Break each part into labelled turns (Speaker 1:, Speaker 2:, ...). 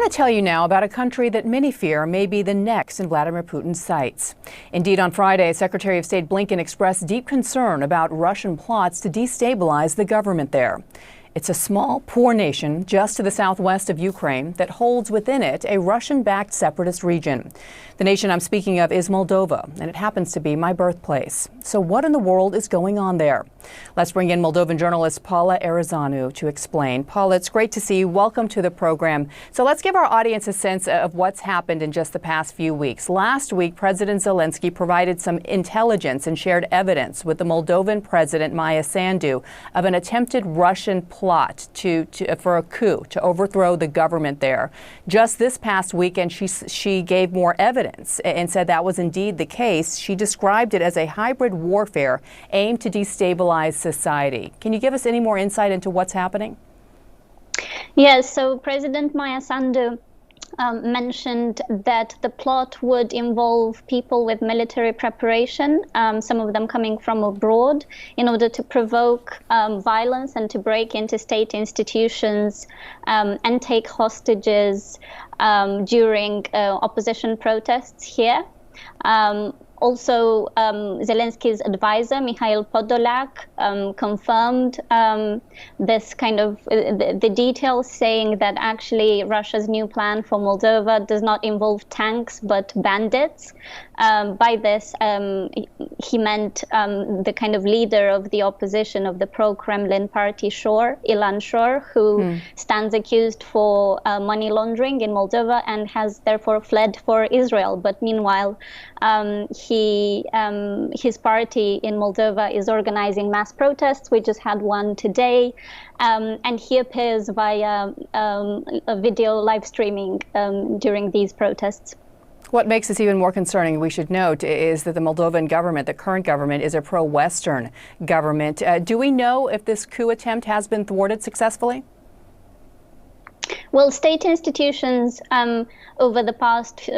Speaker 1: want to tell you now about a country that many fear may be the next in Vladimir Putin's sights. Indeed, on Friday, Secretary of State Blinken expressed deep concern about Russian plots to destabilize the government there. It's a small, poor nation just to the southwest of Ukraine that holds within it a Russian-backed separatist region. The nation I'm speaking of is Moldova, and it happens to be my birthplace. So what in the world is going on there? Let's bring in Moldovan journalist Paula Arizanu to explain. Paula, it's great to see you. Welcome to the program. So let's give our audience a sense of what's happened in just the past few weeks. Last week, President Zelensky provided some intelligence and shared evidence with the Moldovan president, Maya Sandu, of an attempted Russian plot for a coup to overthrow the government there. Just this past weekend, she gave more evidence and said that was indeed the case. She described it as a hybrid warfare aimed to destabilize society. Can you give us any more insight into what's happening?
Speaker 2: Yes, so President Maya Sandu mentioned that the plot would involve people with military preparation, some of them coming from abroad, in order to provoke violence and to break into state institutions and take hostages during opposition protests here. Also, Zelensky's advisor, Mikhail Podolak, confirmed this kind of the details, saying that actually Russia's new plan for Moldova does not involve tanks but bandits. By this, he meant the kind of leader of the opposition of the pro-Kremlin party, Ilan Shor, who stands accused for money laundering in Moldova and has therefore fled for Israel. But meanwhile, his party in Moldova is organizing mass protests. We just had one today, and he appears via a video live streaming during these protests.
Speaker 1: What makes this even more concerning, we should note, is that the Moldovan government, the current government, is a pro-Western government. Do we know if this coup attempt has been thwarted successfully?
Speaker 2: Well, state institutions over the past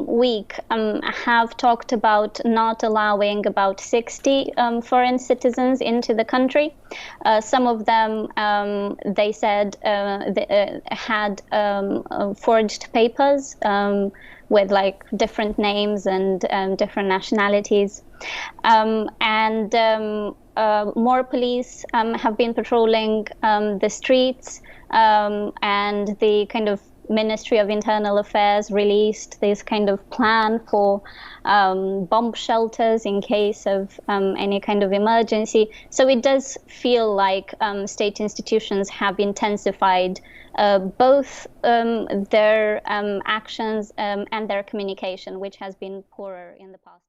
Speaker 2: week have talked about not allowing about 60 foreign citizens into the country. Some of them, they said, had forged papers with like different names and different nationalities. More police have been patrolling the streets, and the kind of Ministry of Internal Affairs released this kind of plan for bomb shelters in case of any kind of emergency. So it does feel like state institutions have intensified both their actions and their communication, which has been poorer in the past.